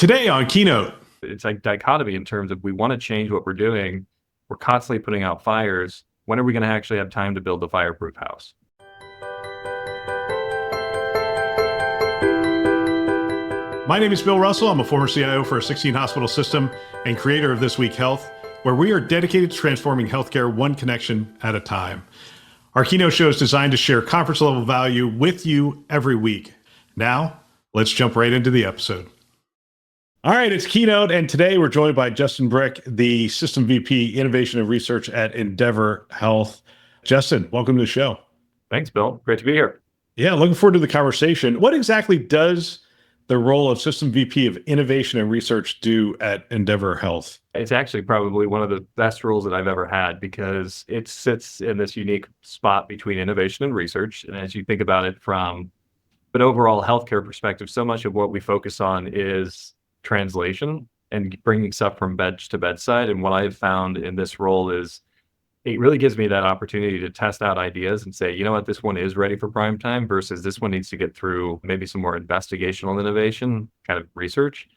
Today on Keynote. It's like dichotomy in terms of we want to change what we're doing. We're constantly putting out fires. When are we going to actually have time to build the fireproof house? My name is Bill Russell. I'm a former CIO for a 16-hospital system and creator of This Week Health, where we are dedicated to transforming healthcare one connection at a time. Our Keynote show is designed to share conference-level value with you every week. Now, let's jump right into the episode. All right, it's Keynote, and today we're joined by Justin Brueck, the System VP, Innovation and Research at Endeavor Health. Justin, welcome to the show. Thanks, Bill. Great to be here. Yeah, looking forward to the conversation. What exactly does the role of System VP of Innovation and Research do at Endeavor Health? It's actually probably one of the best roles that I've ever had because it sits in this unique spot between innovation and research. And as you think about it from an overall healthcare perspective, so much of what we focus on is translation and bringing stuff from bench to bedside. And what I've found in this role is it really gives me that opportunity to test out ideas and say, you know what, this one is ready for prime time versus this one needs to get through maybe some more investigational innovation kind of research.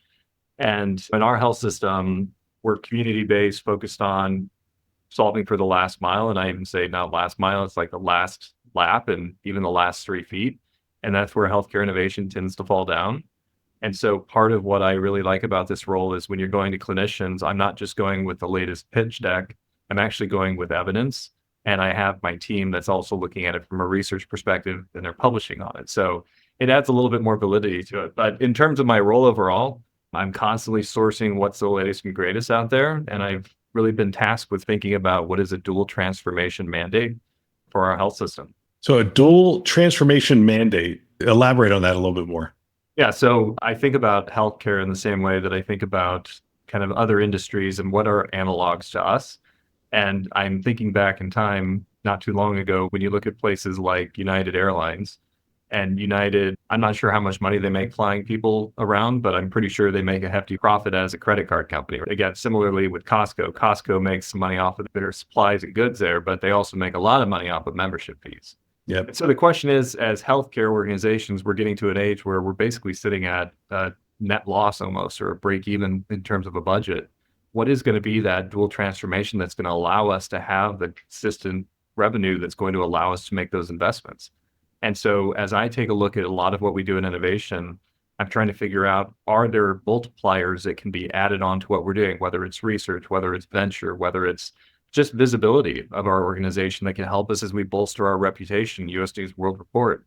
And in our health system, we're community-based, focused on solving for the last mile. And I even say not last mile, it's like the last lap and even the last 3 feet. And that's where healthcare innovation tends to fall down. And so part of what I really like about this role is when you're going to clinicians, I'm not just going with the latest pitch deck, I'm actually going with evidence. And I have my team that's also looking at it from a research perspective and they're publishing on it. So it adds a little bit more validity to it. But in terms of my role overall, I'm constantly sourcing what's the latest and greatest out there. And I've really been tasked with thinking about what is a dual transformation mandate for our health system. So a dual transformation mandate, elaborate on that a little bit more. Yeah, so I think about healthcare in the same way that I think about kind of other industries and what are analogs to us. And I'm thinking back in time, not too long ago, when you look at places like United Airlines and United, I'm not sure how much money they make flying people around, but I'm pretty sure they make a hefty profit as a credit card company. Again, similarly with Costco, Costco makes some money off of their supplies and goods there, but they also make a lot of money off of membership fees. Yep. So the question is, as healthcare organizations, we're getting to an age where we're basically sitting at a net loss almost, or a break even in terms of a budget. What is going to be that dual transformation that's going to allow us to have the consistent revenue that's going to allow us to make those investments? And so as I take a look at a lot of what we do in innovation, I'm trying to figure out, are there multipliers that can be added on to what we're doing, whether it's research, whether it's venture, whether it's just visibility of our organization that can help us as we bolster our reputation, US News World Report.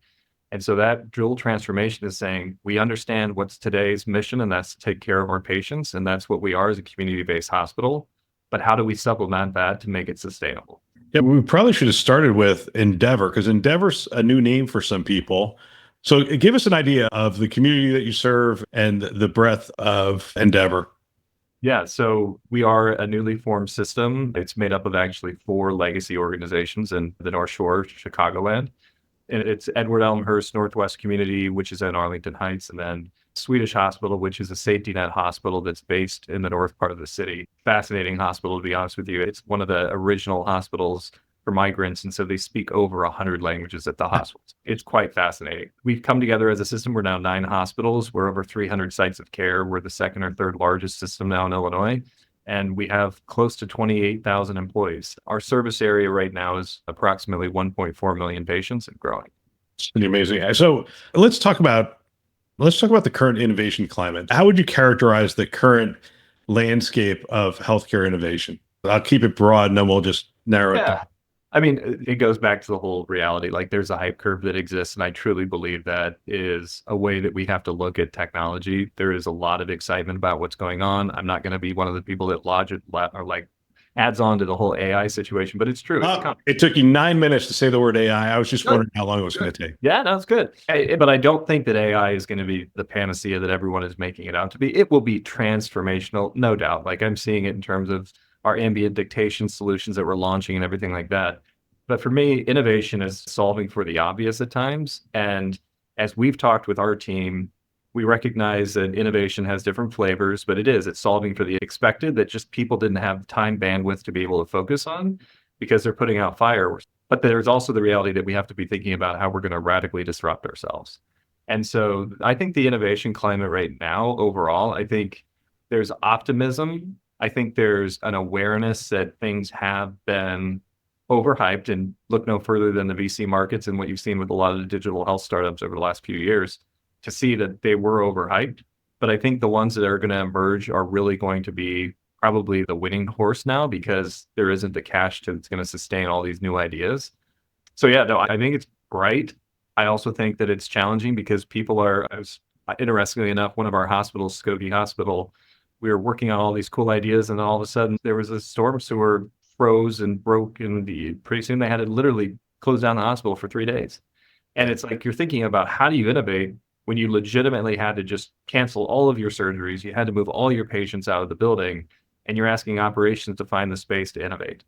And so that dual transformation is saying, we understand what's today's mission, and that's to take care of our patients. And that's what we are as a community-based hospital. But how do we supplement that to make it sustainable? Yeah, we probably should have started with Endeavor, because Endeavor's a new name for some people. So give us an idea of the community that you serve and the breadth of Endeavor. Yeah, so we are a newly formed system. It's made up of actually 4 legacy organizations in the North Shore, Chicagoland. And it's Edward Elmhurst Northwest Community, which is in Arlington Heights, and then Swedish Hospital, which is a safety net hospital that's based in the north part of the city. Fascinating hospital, to be honest with you. It's one of the original hospitals for migrants, and so they speak over 100 languages at the hospital. It's quite fascinating. We've come together as a system. We're now 9 hospitals. We're over 300 sites of care. We're the second or third largest system now in Illinois, and we have close to 28,000 employees. Our service area right now is approximately 1.4 million patients and growing. It's pretty amazing. So let's talk about the current innovation climate. How would you characterize the current landscape of healthcare innovation? I'll keep it broad and then we'll just narrow it down. I mean, it goes back to the whole reality. Like there's a hype curve that exists, and I truly believe that is a way that we have to look at technology. There is a lot of excitement about what's going on. I'm not going to be one of the people that adds on to the whole AI situation, but it's true. It took you 9 minutes to say the word AI. I was just wondering how long it was going to take. Yeah, that's good. But I don't think that AI is going to be the panacea that everyone is making it out to be. It will be transformational, no doubt. Like I'm seeing it in terms of our ambient dictation solutions that we're launching and everything like that. But for me, innovation is solving for the obvious at times. And as we've talked with our team, we recognize that innovation has different flavors, but it's solving for the expected that just people didn't have time bandwidth to be able to focus on because they're putting out fireworks. But there's also the reality that we have to be thinking about how we're going to radically disrupt ourselves. And so I think the innovation climate right now, overall, I think there's optimism. I think there's an awareness that things have been overhyped, and look no further than the VC markets and what you've seen with a lot of the digital health startups over the last few years to see that they were overhyped. But I think the ones that are going to emerge are really going to be probably the winning horse now, because there isn't the cash that's going to sustain all these new ideas. So yeah, no, I think it's bright. I also think that it's challenging because people are, interestingly enough, one of our hospitals, Skokie Hospital, we were working on all these cool ideas, and then all of a sudden there was a storm sewer froze and broke, and pretty soon they had to literally close down the hospital for 3 days. And it's like you're thinking about, how do you innovate when you legitimately had to just cancel all of your surgeries, you had to move all your patients out of the building, and you're asking operations to find the space to innovate.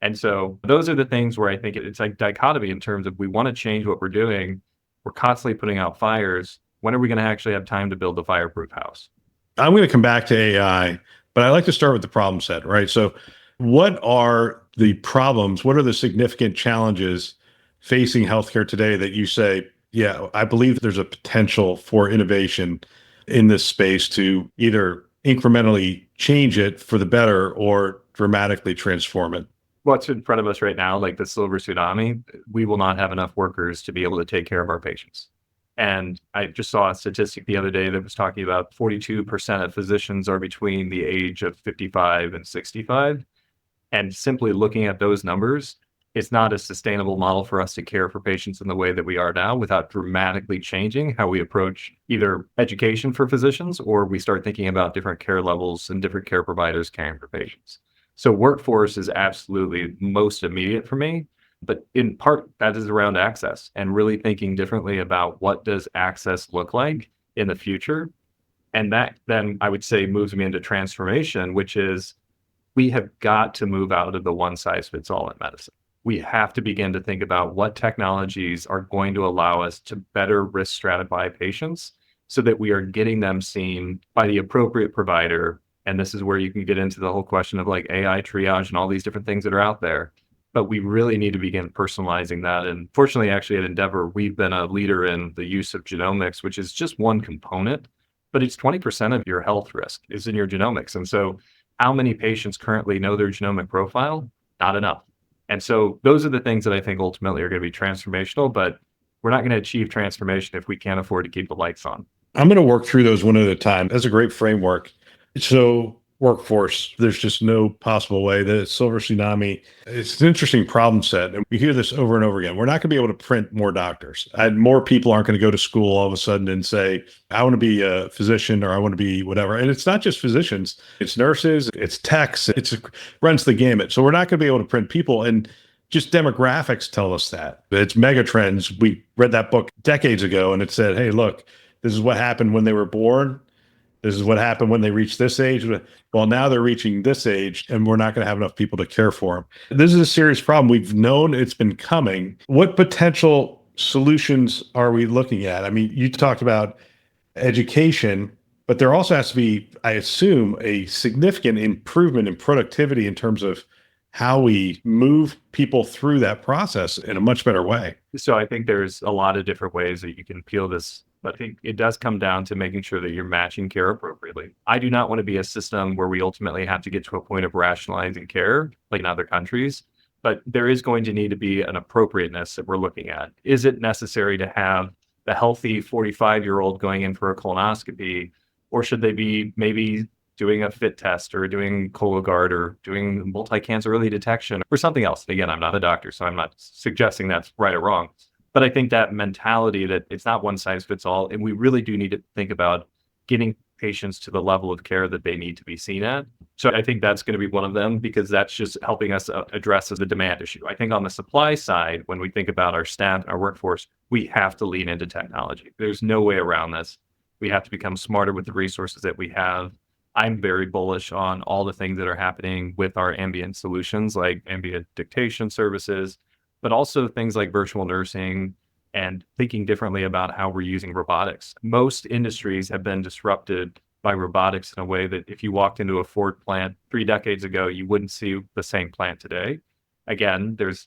And so those are the things where I think it's like dichotomy in terms of, we want to change what we're doing. We're constantly putting out fires. When are we going to actually have time to build the fireproof house? I'm going to come back to AI, but I like to start with the problem set, right? So, what are the problems? What are the significant challenges facing healthcare today that you say, yeah, I believe there's a potential for innovation in this space to either incrementally change it for the better or dramatically transform it? What's in front of us right now, like the silver tsunami, we will not have enough workers to be able to take care of our patients. And I just saw a statistic the other day that was talking about 42% of physicians are between the age of 55 and 65. And simply looking at those numbers, it's not a sustainable model for us to care for patients in the way that we are now, without dramatically changing how we approach either education for physicians, or we start thinking about different care levels and different care providers caring for patients. So workforce is absolutely most immediate for me, but in part that is around access and really thinking differently about what does access look like in the future. And that then I would say moves me into transformation, which is, we have got to move out of the one size fits all in medicine. We have to begin to think about what technologies are going to allow us to better risk stratify patients so that we are getting them seen by the appropriate provider. And this is where you can get into the whole question of like AI triage and all these different things that are out there. But we really need to begin personalizing that. And fortunately, actually at Endeavor, we've been a leader in the use of genomics, which is just one component, but it's 20% of your health risk is in your genomics. And so how many patients currently know their genomic profile? Not enough. And so those are the things that I think ultimately are going to be transformational, but we're not going to achieve transformation if we can't afford to keep the lights on. I'm going to work through those one at a time. That's a great framework. So, workforce, there's just no possible way. The silver tsunami, it's an interesting problem set. And we hear this over and over again. We're not going to be able to print more doctors. And more people aren't going to go to school all of a sudden and say, I want to be a physician or I want to be whatever. And it's not just physicians, it's nurses, it's techs, runs the gamut. So we're not going to be able to print people. And just demographics tell us that. It's megatrends. We read that book decades ago and it said, hey, look, this is what happened when they were born. This is what happened when they reached this age. Well, now they're reaching this age and we're not going to have enough people to care for them. This is a serious problem. We've known it's been coming. What potential solutions are we looking at? I mean, you talked about education, but there also has to be, I assume, a significant improvement in productivity in terms of how we move people through that process in a much better way. So I think there's a lot of different ways that you can peel this, but I think it does come down to making sure that you're matching care appropriately. I do not want to be a system where we ultimately have to get to a point of rationalizing care like in other countries, but there is going to need to be an appropriateness that we're looking at. Is it necessary to have the healthy 45-year-old going in for a colonoscopy, or should they be maybe doing a fit test or doing Cologuard or doing multi-cancer early detection or something else? Again, I'm not a doctor, so I'm not suggesting that's right or wrong. But I think that mentality that it's not one size fits all, and we really do need to think about getting patients to the level of care that they need to be seen at. So I think that's going to be one of them, because that's just helping us address the demand issue. I think on the supply side, when we think about our staff, our workforce, we have to lean into technology. There's no way around this. We have to become smarter with the resources that we have. I'm very bullish on all the things that are happening with our ambient solutions, like ambient dictation services, but also things like virtual nursing and thinking differently about how we're using robotics. Most industries have been disrupted by robotics in a way that if you walked into a Ford plant 3 decades ago, you wouldn't see the same plant today. Again, there's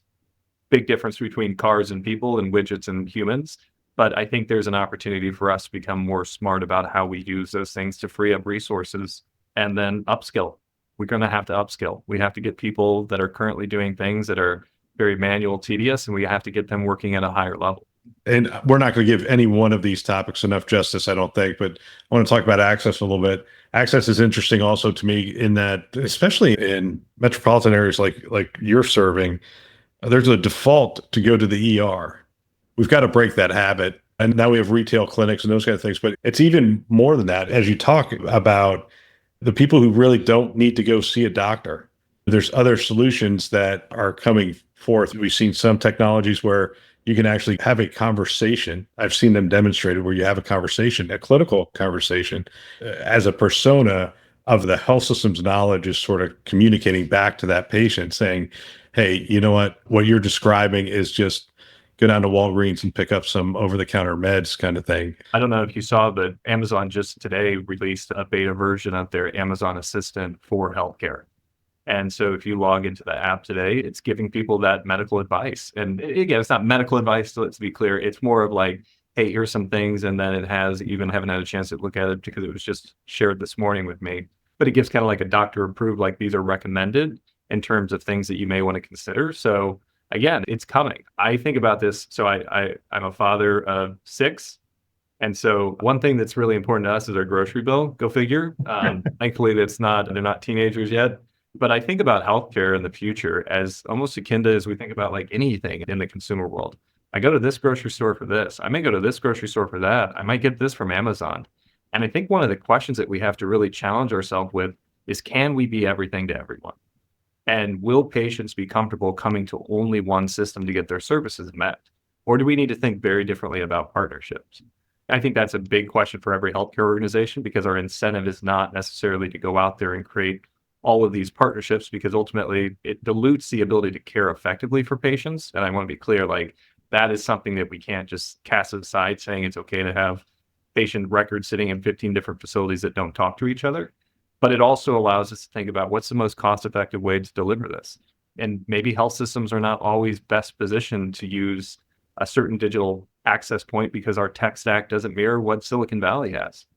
big difference between cars and people and widgets and humans. But I think there's an opportunity for us to become more smart about how we use those things to free up resources and then upskill. We're going to have to upskill. We have to get people that are currently doing things that are very manual, tedious, and we have to get them working at a higher level. And we're not going to give any one of these topics enough justice, I don't think, but I want to talk about access a little bit. Access is interesting also to me in that, especially in metropolitan areas like you're serving, there's a default to go to the ER. We've got to break that habit. And now we have retail clinics and those kind of things, but it's even more than that. As you talk about the people who really don't need to go see a doctor, there's other solutions that are coming forth. We've seen some technologies where you can actually have a conversation. I've seen them demonstrated where you have a conversation, a clinical conversation, as a persona of the health system's knowledge is sort of communicating back to that patient saying, hey, you know what you're describing is just go down to Walgreens and pick up some over-the-counter meds kind of thing. I don't know if you saw, but Amazon just today released a beta version of their Amazon Assistant for healthcare. And so if you log into the app today, it's giving people that medical advice. And again, it's not medical advice, so let's be clear. It's more of like, hey, here's some things. And then it has, even haven't had a chance to look at it because it was just shared this morning with me. But it gives kind of like a doctor approved, like these are recommended in terms of things that you may want to consider. So again, it's coming. I think about this. So I'm a father of 6. And so one thing that's really important to us is our grocery bill. Go figure. Thankfully, they're not teenagers yet. But I think about healthcare in the future as almost akin to as we think about like anything in the consumer world. I go to this grocery store for this. I may go to this grocery store for that. I might get this from Amazon. And I think one of the questions that we have to really challenge ourselves with is, can we be everything to everyone? And will patients be comfortable coming to only one system to get their services met? Or do we need to think very differently about partnerships? I think that's a big question for every healthcare organization, because our incentive is not necessarily to go out there and create all of these partnerships, because ultimately it dilutes the ability to care effectively for patients. And I want to be clear, like that is something that we can't just cast aside saying it's okay to have patient records sitting in 15 different facilities that don't talk to each other. But it also allows us to think about what's the most cost-effective way to deliver this. And maybe health systems are not always best positioned to use a certain digital access point because our tech stack doesn't mirror what Silicon Valley has.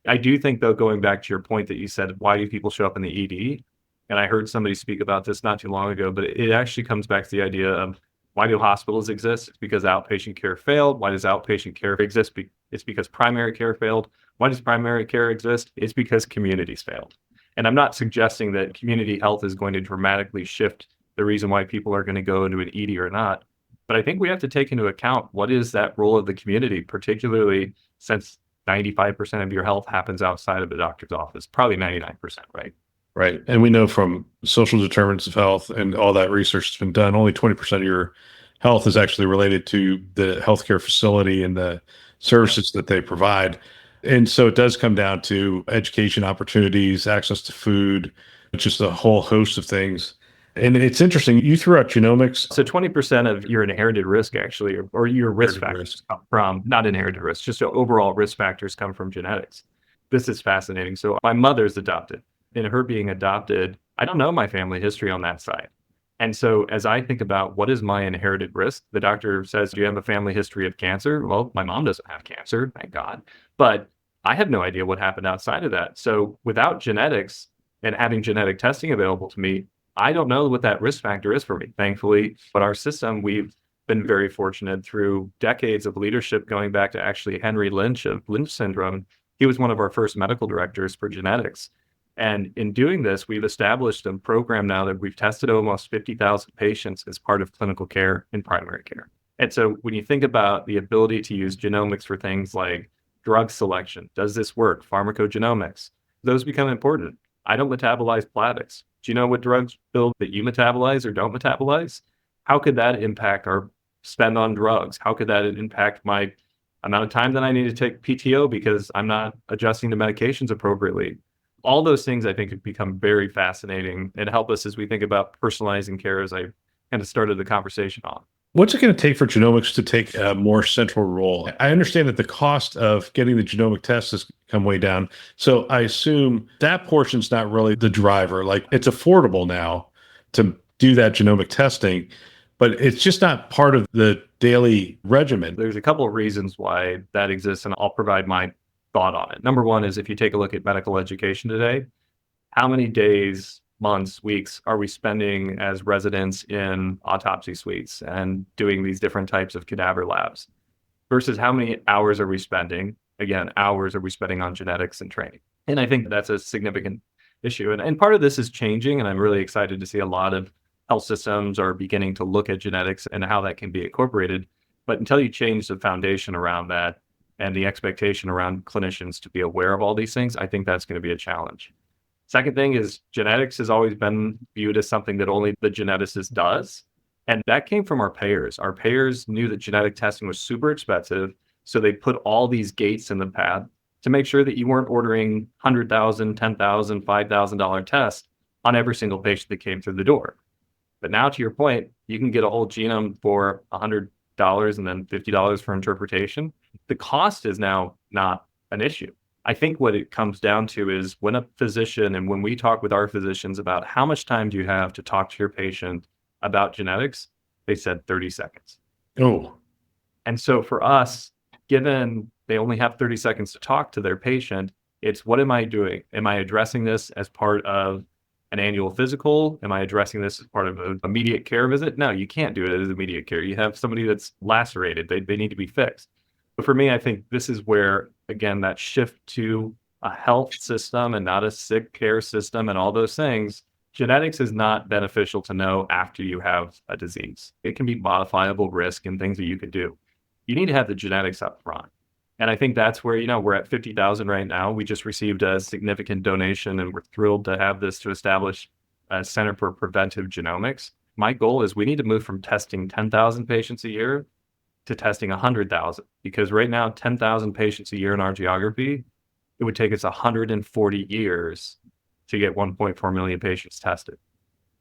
I do think, though, going back to your point that you said, why do people show up in the ED? And I heard somebody speak about this not too long ago, but it actually comes back to the idea of, why do hospitals exist? It's because outpatient care failed. Why does outpatient care exist? It's because primary care failed. Why does primary care exist? It's because communities failed. And I'm not suggesting that community health is going to dramatically shift the reason why people are going to go into an ED or not. But I think we have to take into account what is that role of the community, particularly since 95% of your health happens outside of the doctor's office, probably 99%, right? Right. And we know from social determinants of health and all that research that's been done, only 20% of your health is actually related to the healthcare facility and the services that they provide. And so it does come down to education opportunities, access to food, just a whole host of things. And it's interesting, you threw out genomics. So 20% of your inherited risk, actually, or your risk factors come from, not inherited risk, just overall risk factors come from genetics. This is fascinating. So my mother's adopted. In her being adopted, I don't know my family history on that side. And so as I think about what is my inherited risk, the doctor says, do you have a family history of cancer? Well, my mom doesn't have cancer, thank God. But I have no idea what happened outside of that. So without genetics and having genetic testing available to me, I don't know what that risk factor is for me, thankfully. But our system, we've been very fortunate through decades of leadership, going back to actually Henry Lynch of Lynch syndrome. He was one of our first medical directors for genetics. And in doing this, we've established a program now that we've tested almost 50,000 patients as part of clinical care and primary care. And so when you think about the ability to use genomics for things like drug selection, does this work? Pharmacogenomics, those become important. I don't metabolize Plavix. Do you know what drugs, Bill, that you metabolize or don't metabolize? How could that impact our spend on drugs? How could that impact my amount of time that I need to take PTO because I'm not adjusting to medications appropriately? All those things I think have become very fascinating and help us as we think about personalizing care, as I kind of started the conversation on. What's it going to take for genomics to take a more central role? I understand that the cost of getting the genomic test has come way down. So I assume that portion's not really the driver. Like, it's affordable now to do that genomic testing. but it's just not part of the daily regimen. There's a couple of reasons why that exists, and I'll provide my thought on it. Number one is if you take a look at medical education today, how many days, months, weeks are we spending as residents in autopsy suites and doing these different types of cadaver labs versus how many hours are we spending? Again, hours are we spending on genetics and training? And I think that's a significant issue. And part of this is changing, and I'm really excited to see a lot of health systems are beginning to look at genetics and how that can be incorporated. But until you change the foundation around that and the expectation around clinicians to be aware of all these things, I think that's going to be a challenge. Second thing is genetics has always been viewed as something that only the geneticist does. And that came from our payers. Our payers knew that genetic testing was super expensive. So they put all these gates in the path to make sure that you weren't ordering $100,000, $10,000, $5,000 tests on every single patient that came through the door. But now, to your point, you can get a whole genome for $100 and then $50 for interpretation. The cost is now not an issue. I think what it comes down to is when a physician and when we talk with our physicians about how much time do you have to talk to your patient about genetics, they said 30 seconds. Oh, And so for us, given they only have 30 seconds to talk to their patient, it's what am I doing? Am I addressing this as part of an annual physical? Am I addressing this as part of an immediate care visit? No, you can't do it as immediate care. You have somebody that's lacerated. They need to be fixed. But for me, I think this is where, again, that shift to a health system and not a sick care system and all those things, genetics is not beneficial to know after you have a disease. It can be modifiable risk and things that you could do. You need to have the genetics up front. And I think that's where, we're at 50,000 right now. We just received a significant donation and we're thrilled to have this to establish a Center for Preventive Genomics. My goal is we need to move from testing 10,000 patients a year to testing 100,000, because right now, 10,000 patients a year in our geography, it would take us 140 years to get 1.4 million patients tested.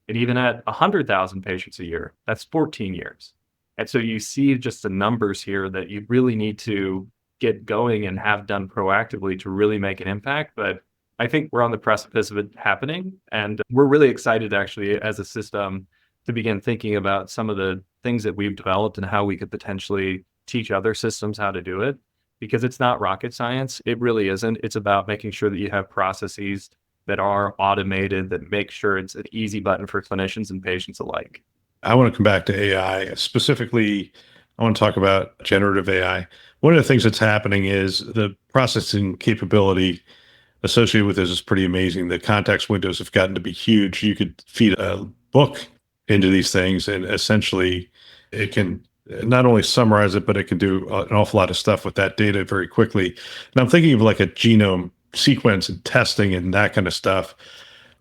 And even at 100,000 patients a year, that's 14 years. And so you see just the numbers here that you really need to get going and have done proactively to really make an impact. But I think we're on the precipice of it happening. And we're really excited actually as a system to begin thinking about some of the things that we've developed and how we could potentially teach other systems how to do it, because it's not rocket science. It really isn't. It's about making sure that you have processes that are automated, that make sure it's an easy button for clinicians and patients alike. I want to come back to AI. Specifically, I want to talk about generative AI. One of the things that's happening is the processing capability associated with this is pretty amazing. The context windows have gotten to be huge. You could feed a book into these things, and essentially it can not only summarize it, but it can do an awful lot of stuff with that data very quickly. And I'm thinking of like a genome sequence and testing and that kind of stuff.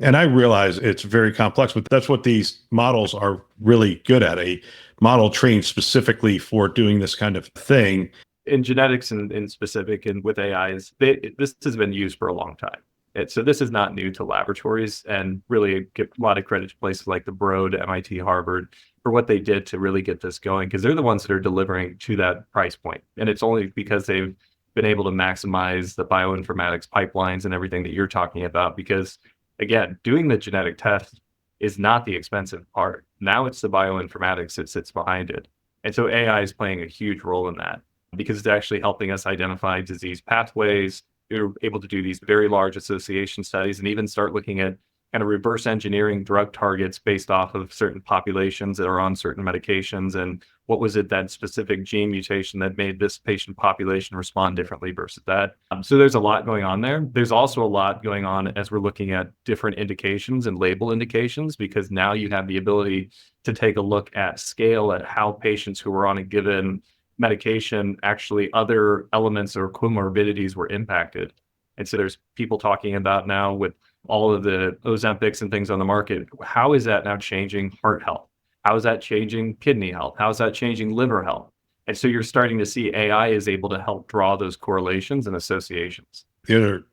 And I realize it's very complex, but that's what these models are really good at. A model trained specifically for doing this kind of thing. In genetics in specific and with AIs, this has been used for a long time. So this is not new to laboratories, and really give a lot of credit to places like the Broad, MIT, Harvard for what they did to really get this going, because they're the ones that are delivering to that price point. And it's only because they've been able to maximize the bioinformatics pipelines and everything that you're talking about, because again, doing the genetic test is not the expensive part. Now it's the bioinformatics that sits behind it. And so AI is playing a huge role in that, because it's actually helping us identify disease pathways. You're able to do these very large association studies and even start looking at kind of reverse engineering drug targets based off of certain populations that are on certain medications. And what was it, that specific gene mutation that made this patient population respond differently versus that? So there's a lot going on there. There's also a lot going on as we're looking at different indications and label indications, because now you have the ability to take a look at scale at how patients who are on a given medication, actually other elements or comorbidities were impacted. And so there's people talking about now with all of the Ozempics and things on the market, how is that now changing heart health? How is that changing kidney health? How is that changing liver health? And so you're starting to see AI is able to help draw those correlations and associations. The other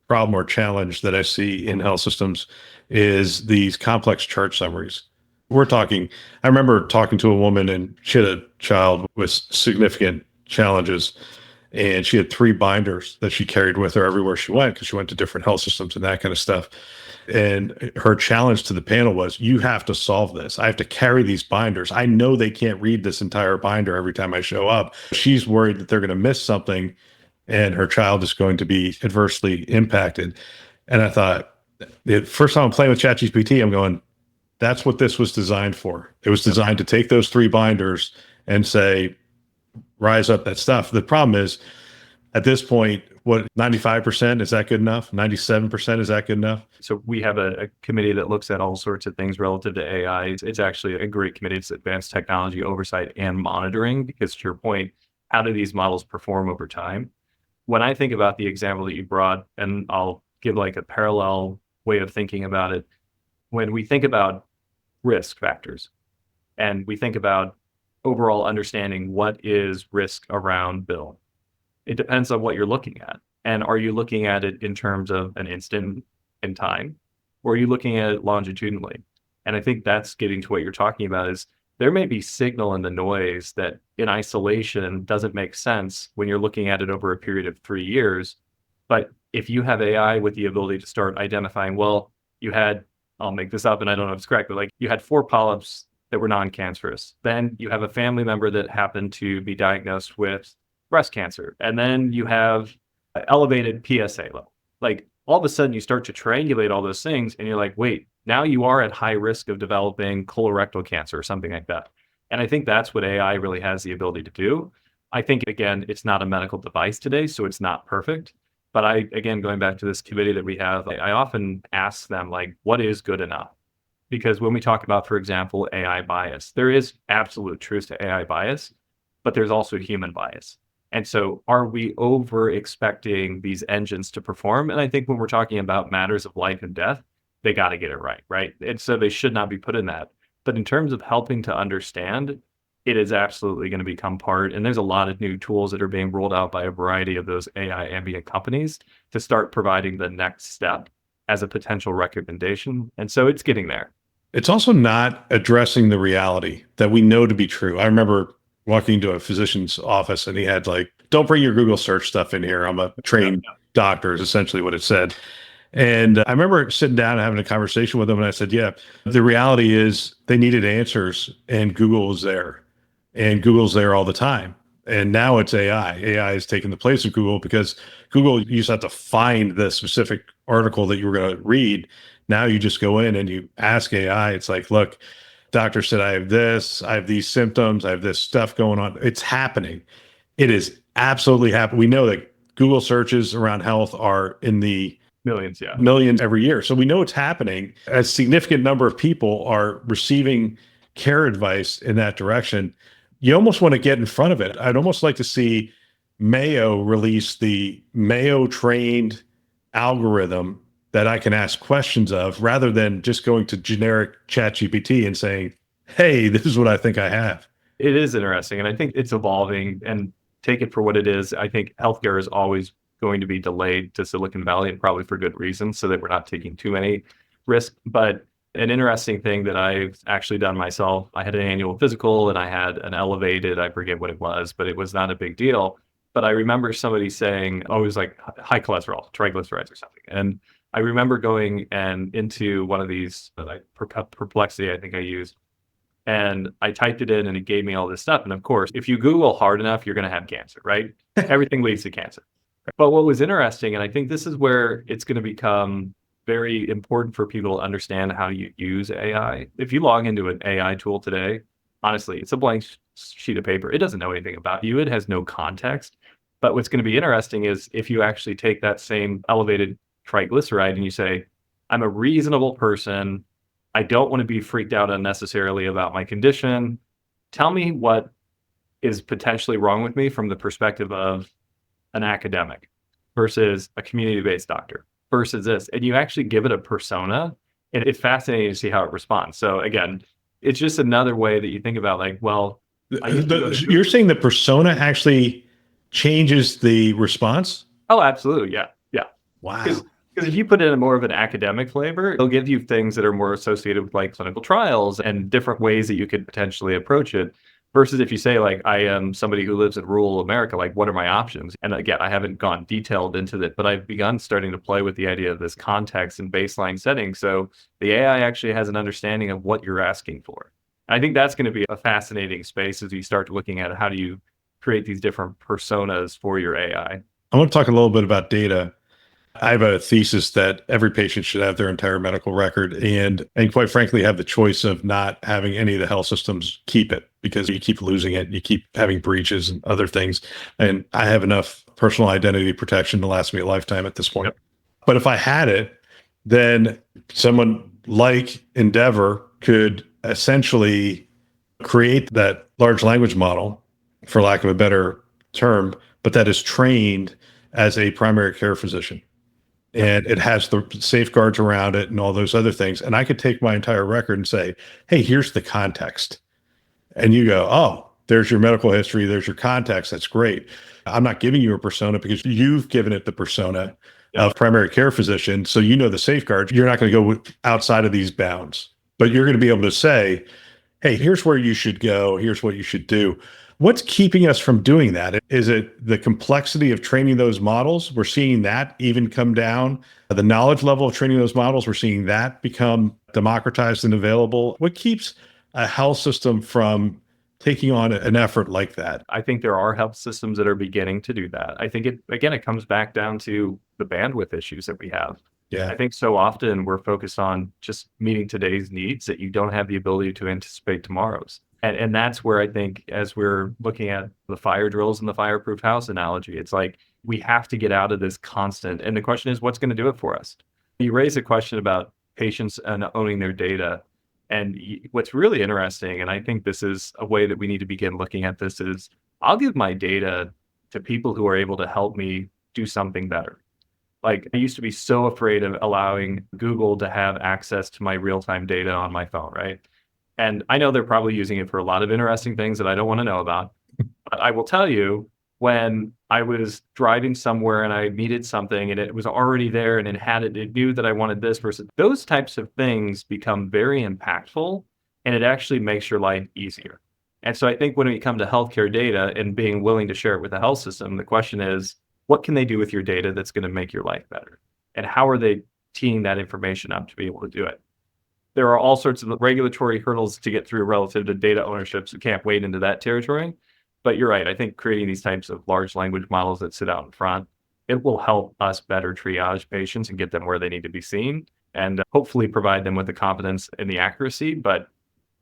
problem or challenge that I see in health systems is these complex chart summaries. I remember talking to a woman, and she had a child with significant challenges. And she had 3 binders that she carried with her everywhere she went because she went to different health systems and that kind of stuff. And her challenge to the panel was, you have to solve this. I have to carry these binders. I know they can't read this entire binder every time I show up. She's worried that they're going to miss something and her child is going to be adversely impacted. And I thought, the first time I'm playing with ChatGPT, I'm going, that's what this was designed for. It was designed to take those 3 binders and say, rise up that stuff. The problem is, at this point, what, 95%, is that good enough? 97%, is that good enough? So we have a committee that looks at all sorts of things relative to AI. It's actually a great committee. It's advanced technology oversight and monitoring, because to your point, how do these models perform over time? When I think about the example that you brought, and I'll give like a parallel way of thinking about it, when we think about risk factors and we think about overall understanding what is risk around Bill, it depends on what you're looking at. And are you looking at it in terms of an instant in time, or are you looking at it longitudinally? And I think that's getting to what you're talking about, is there may be signal in the noise that in isolation doesn't make sense when you're looking at it over a period of 3 years. But if you have AI with the ability to start identifying, well, you had, I'll make this up and I don't know if it's correct, but like you had 4 polyps that were non-cancerous. Then you have a family member that happened to be diagnosed with breast cancer. And then you have elevated PSA level. Like all of a sudden you start to triangulate all those things and you're like, wait, now you are at high risk of developing colorectal cancer or something like that. And I think that's what AI really has the ability to do. I think, again, it's not a medical device today, so it's not perfect. But again, going back to this committee that we have, I often ask them, like, what is good enough? Because when we talk about, for example, AI bias, there is absolute truth to AI bias, but there's also human bias. And so are we over expecting these engines to perform? And I think when we're talking about matters of life and death, they got to get it right, right? And so they should not be put in that. But in terms of helping to understand, it is absolutely going to become part. And there's a lot of new tools that are being rolled out by a variety of those AI ambient companies to start providing the next step as a potential recommendation. And so it's getting there. It's also not addressing the reality that we know to be true. I remember walking into a physician's office and he had like, don't bring your Google search stuff in here. I'm a trained doctor, is essentially what it said. And I remember sitting down and having a conversation with him. And I said, yeah, the reality is they needed answers and Google was there. And Google's there all the time. And now it's AI. AI is taking the place of Google because Google, you just have to find the specific article that you were going to read. Now you just go in and you ask AI. It's like, look, doctor said I have this, I have these symptoms, I have this stuff going on. It's happening. It is absolutely happening. We know that Google searches around health are in the millions, yeah, millions every year. So we know it's happening. A significant number of people are receiving care advice in that direction. You almost want to get in front of it. I'd almost like to see Mayo release the Mayo trained algorithm that I can ask questions of, rather than just going to generic ChatGPT and saying, hey, this is what I think I have. It is interesting. And I think it's evolving, and take it for what it is. I think healthcare is always going to be delayed to Silicon Valley, and probably for good reason, so that we're not taking too many risks. But an interesting thing that I've actually done myself, I had an annual physical and I had an elevated, I forget what it was, but it was not a big deal. But I remember somebody saying, oh, it was like high cholesterol, triglycerides or something. And I remember going and into one of these, like Perplexity, I think I used, and I typed it in and it gave me all this stuff. And of course, if you Google hard enough, you're going to have cancer, right? Everything leads to cancer. But what was interesting, and I think this is where it's going to become very important for people to understand how you use AI. If you log into an AI tool today, honestly, it's a blank sheet of paper. It doesn't know anything about you. It has no context. But what's going to be interesting is if you actually take that same elevated triglyceride and you say, I'm a reasonable person, I don't want to be freaked out unnecessarily about my condition. Tell me what is potentially wrong with me from the perspective of an academic versus a community-based doctor versus this. And you actually give it a persona, and it's fascinating to see how it responds. So again, it's just another way that you think about, like, well, you're saying the persona actually changes the response? Oh, absolutely. Yeah. Yeah. Wow. Because if you put in a more of an academic flavor, it'll give you things that are more associated with like clinical trials and different ways that you could potentially approach it. Versus if you say, like, I am somebody who lives in rural America, like, what are my options? And again, I haven't gone detailed into that, but I've begun starting to play with the idea of this context and baseline setting. So the AI actually has an understanding of what you're asking for. I think that's going to be a fascinating space as you start looking at how do you create these different personas for your AI. I want to talk a little bit about data. I have a thesis that every patient should have their entire medical record and quite frankly have the choice of not having any of the health systems keep it because you keep losing it, you keep having breaches and other things. And I have enough personal identity protection to last me a lifetime at this point. Yep. But if I had it, then someone like Endeavor could essentially create that large language model, for lack of a better term, but that is trained as a primary care physician. And it has the safeguards around it and all those other things. And I could take my entire record and say, hey, here's the context. And you go, oh, there's your medical history. There's your context. That's great. I'm not giving you a persona because you've given it the persona of primary care physician. So you know the safeguards. You're not going to go outside of these bounds, but you're going to be able to say, hey, here's where you should go. Here's what you should do. What's keeping us from doing that? Is it the complexity of training those models? We're seeing that even come down. The knowledge level of training those models, we're seeing that become democratized and available. What keeps a health system from taking on an effort like that? I think there are health systems that are beginning to do that. I think it comes back down to the bandwidth issues that we have. Yeah. I think so often we're focused on just meeting today's needs that you don't have the ability to anticipate tomorrow's. And that's where I think as we're looking at the fire drills and the fireproof house analogy, it's like we have to get out of this constant. And the question is, what's going to do it for us? You raise a question about patients and owning their data. And what's really interesting, and I think this is a way that we need to begin looking at this, is I'll give my data to people who are able to help me do something better. Like I used to be so afraid of allowing Google to have access to my real-time data on my phone, right? And I know they're probably using it for a lot of interesting things that I don't want to know about. But I will tell you, when I was driving somewhere and I needed something and it was already there and it knew that I wanted this versus those types of things become very impactful and it actually makes your life easier. And so I think when we come to healthcare data and being willing to share it with the health system, the question is, what can they do with your data that's going to make your life better? And how are they teeing that information up to be able to do it? There are all sorts of regulatory hurdles to get through relative to data ownership, so can't wade into that territory. But you're right. I think creating these types of large language models that sit out in front, it will help us better triage patients and get them where they need to be seen and hopefully provide them with the confidence and the accuracy. But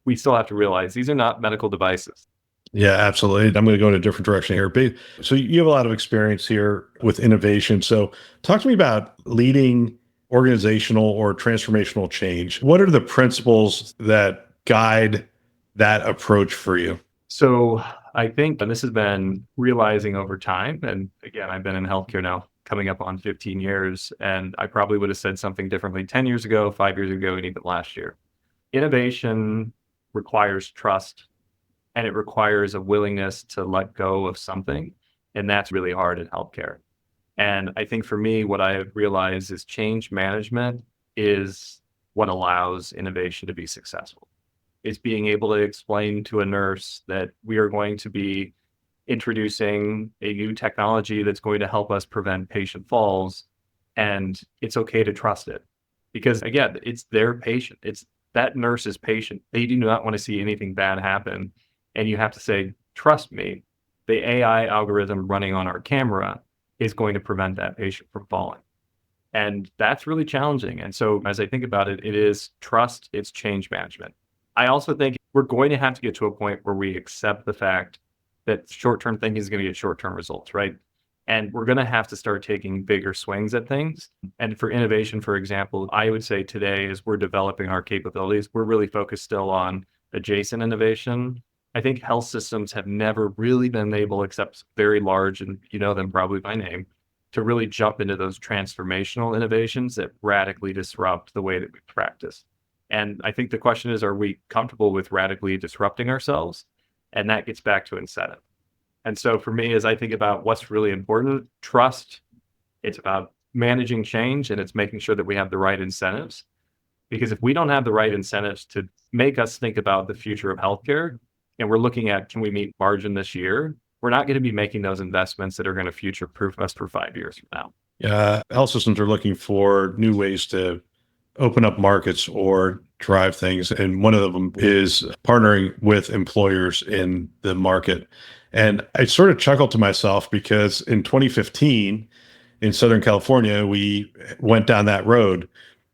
we still have to realize these are not medical devices. Yeah, absolutely. I'm going to go in a different direction here. So you have a lot of experience here with innovation. So talk to me about leading organizational or transformational change. What are the principles that guide that approach for you? So I think, and this has been realizing over time, and again, I've been in healthcare now coming up on 15 years, and I probably would have said something differently 10 years ago, 5 years ago, and even last year. Innovation requires trust and it requires a willingness to let go of something. And that's really hard in healthcare. And I think for me, what I have realized is change management is what allows innovation to be successful. It's being able to explain to a nurse that we are going to be introducing a new technology that's going to help us prevent patient falls. And it's okay to trust it. Because again, it's their patient. It's that nurse's patient. They do not want to see anything bad happen. And you have to say, trust me, the AI algorithm running on our camera is going to prevent that patient from falling. And that's really challenging. And so as I think about it, it is trust, it's change management. I also think we're going to have to get to a point where we accept the fact that short-term thinking is going to get short-term results, right? And we're going to have to start taking bigger swings at things. And for innovation, for example, I would say today, as we're developing our capabilities, we're really focused still on adjacent innovation. I think health systems have never really been able, except very large, and you know them probably by name, to really jump into those transformational innovations that radically disrupt the way that we practice. And I think the question is, are we comfortable with radically disrupting ourselves? And that gets back to incentive. And so for me, as I think about what's really important, trust, it's about managing change and it's making sure that we have the right incentives. Because if we don't have the right incentives to make us think about the future of healthcare, and we're looking at, can we meet margin this year? We're not going to be making those investments that are going to future proof us for 5 years from now. Health systems are looking for new ways to open up markets or drive things. And one of them is partnering with employers in the market. And I sort of chuckled to myself because in 2015 in Southern California, we went down that road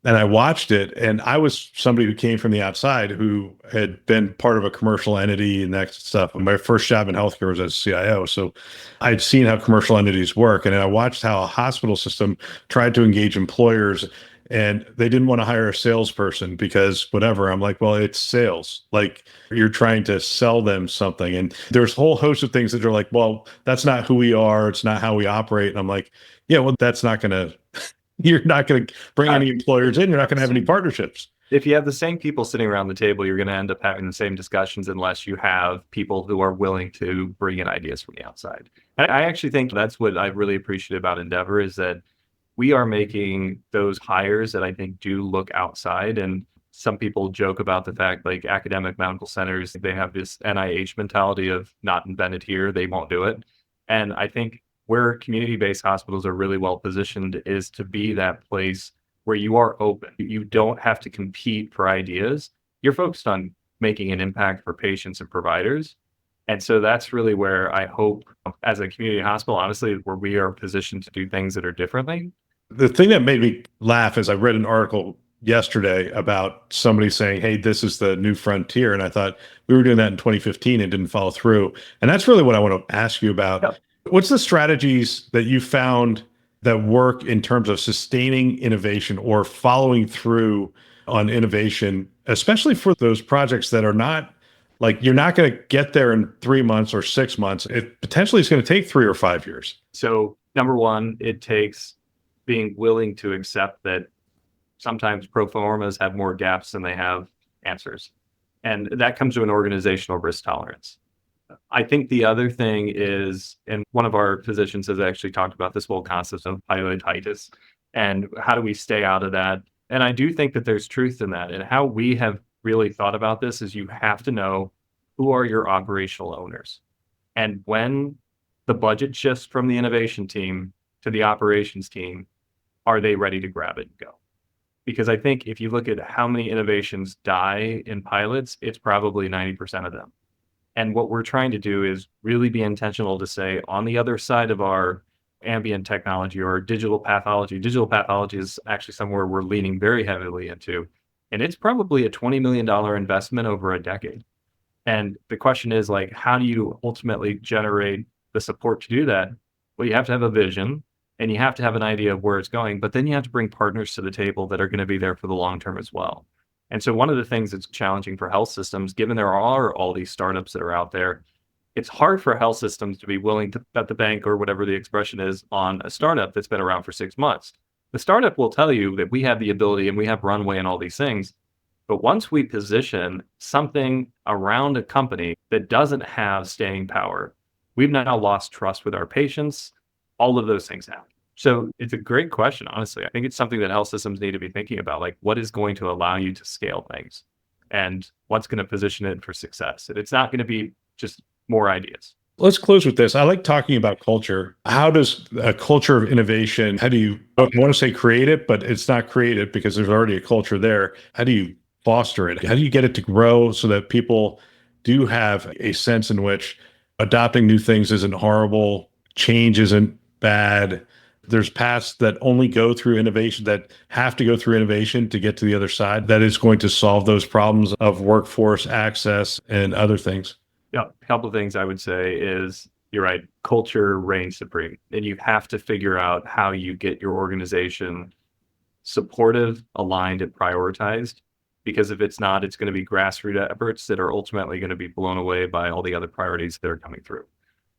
and I watched it. And I was somebody who came from the outside who had been part of a commercial entity and that stuff. My first job in healthcare was as CIO. So I'd seen how commercial entities work. And I watched how a hospital system tried to engage employers and they didn't want to hire a salesperson because whatever. I'm like, well, it's sales. Like you're trying to sell them something. And there's a whole host of things that are like, well, that's not who we are. It's not how we operate. And I'm like, yeah, well, that's not going to, you're not going to bring any employers in. You're not going to have any partnerships. If you have the same people sitting around the table, you're going to end up having the same discussions unless you have people who are willing to bring in ideas from the outside. And I actually think that's what I really appreciate about Endeavor is that we are making those hires that I think do look outside. And some people joke about the fact like academic medical centers, they have this NIH mentality of not invented here, they won't do it. And I think where community-based hospitals are really well positioned is to be that place where you are open. You don't have to compete for ideas. You're focused on making an impact for patients and providers. And so that's really where I hope as a community hospital, honestly, where we are positioned to do things that are differently. The thing that made me laugh is I read an article yesterday about somebody saying, hey, this is the new frontier. And I thought we were doing that in 2015 and didn't follow through. And that's really what I want to ask you about. Yep. What's the strategies that you found that work in terms of sustaining innovation or following through on innovation, especially for those projects that are not like you're not going to get there in 3 months or 6 months. It potentially is going to take 3 or 5 years. So number one, it takes being willing to accept that sometimes pro formas have more gaps than they have answers. And that comes to an organizational risk tolerance. I think the other thing is, and one of our physicians has actually talked about this whole concept of pilotitis and how do we stay out of that? And I do think that there's truth in that. And how we have really thought about this is you have to know who are your operational owners. And when the budget shifts from the innovation team to the operations team, are they ready to grab it and go? Because I think if you look at how many innovations die in pilots, it's probably 90% of them. And what we're trying to do is really be intentional to say on the other side of our ambient technology or digital pathology is actually somewhere we're leaning very heavily into. And it's probably a $20 million investment over a decade. And the question is like, how do you ultimately generate the support to do that? Well, you have to have a vision and you have to have an idea of where it's going, but then you have to bring partners to the table that are going to be there for the long term as well. And so one of the things that's challenging for health systems, given there are all these startups that are out there, it's hard for health systems to be willing to bet the bank or whatever the expression is on a startup that's been around for 6 months. The startup will tell you that we have the ability and we have runway and all these things. But once we position something around a company that doesn't have staying power, we've now lost trust with our patients. All of those things happen. So it's a great question, honestly. I think it's something that health systems need to be thinking about, like what is going to allow you to scale things and what's going to position it for success. And it's not going to be just more ideas. Let's close with this. I like talking about culture. How does a culture of innovation, how do you, I want to say create it, but it's not create it because there's already a culture there. How do you foster it? How do you get it to grow so that people do have a sense in which adopting new things isn't horrible, change isn't bad? There's paths that only go through innovation, that have to go through innovation to get to the other side, that is going to solve those problems of workforce access and other things. Yeah, a couple of things I would say is, you're right, culture reigns supreme. And you have to figure out how you get your organization supportive, aligned, and prioritized. Because if it's not, it's going to be grassroots efforts that are ultimately going to be blown away by all the other priorities that are coming through.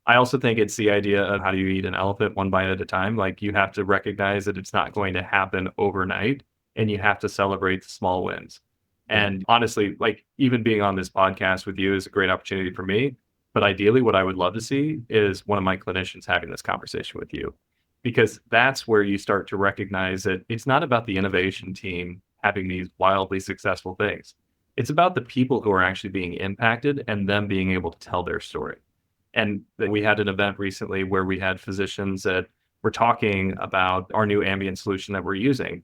I also think it's the idea of how do you eat an elephant one bite at a time? Like you have to recognize that it's not going to happen overnight and you have to celebrate the small wins. And honestly, like even being on this podcast with you is a great opportunity for me. But ideally, what I would love to see is one of my clinicians having this conversation with you, because that's where you start to recognize that it's not about the innovation team having these wildly successful things. It's about the people who are actually being impacted and them being able to tell their story. And we had an event recently where we had physicians that were talking about our new ambient solution that we're using.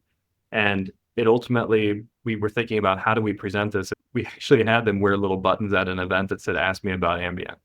And it ultimately, we were thinking about how do we present this? We actually had them wear little buttons at an event that said, "Ask me about ambient."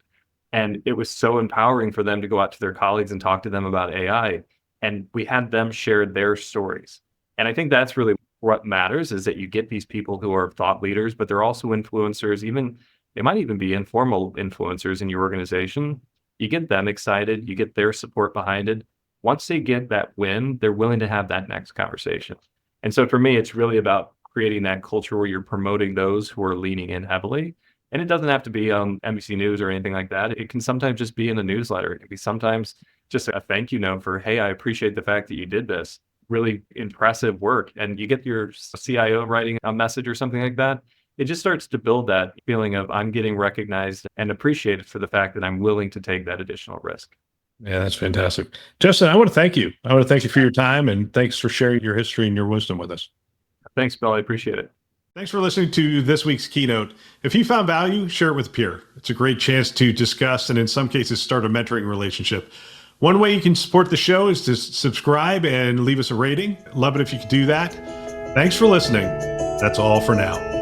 And it was so empowering for them to go out to their colleagues and talk to them about AI. And we had them share their stories. And I think that's really what matters, is that you get these people who are thought leaders, but they're also influencers. Even they might even be informal influencers in your organization. You get them excited, you get their support behind it. Once they get that win, they're willing to have that next conversation. And so for me, it's really about creating that culture where you're promoting those who are leaning in heavily. And it doesn't have to be on NBC News or anything like that. It can sometimes just be in a newsletter. It can be sometimes just a thank you note for, "Hey, I appreciate the fact that you did this. Really impressive work." And you get your CIO writing a message or something like that. It just starts to build that feeling of I'm getting recognized and appreciated for the fact that I'm willing to take that additional risk. Yeah, that's fantastic. Justin, I want to thank you. I want to thank you for your time, and thanks for sharing your history and your wisdom with us. Thanks, Bill. I appreciate it. Thanks for listening to this week's keynote. If you found value, share it with a peer. It's a great chance to discuss and in some cases start a mentoring relationship. One way you can support the show is to subscribe and leave us a rating. Love it if you could do that. Thanks for listening. That's all for now.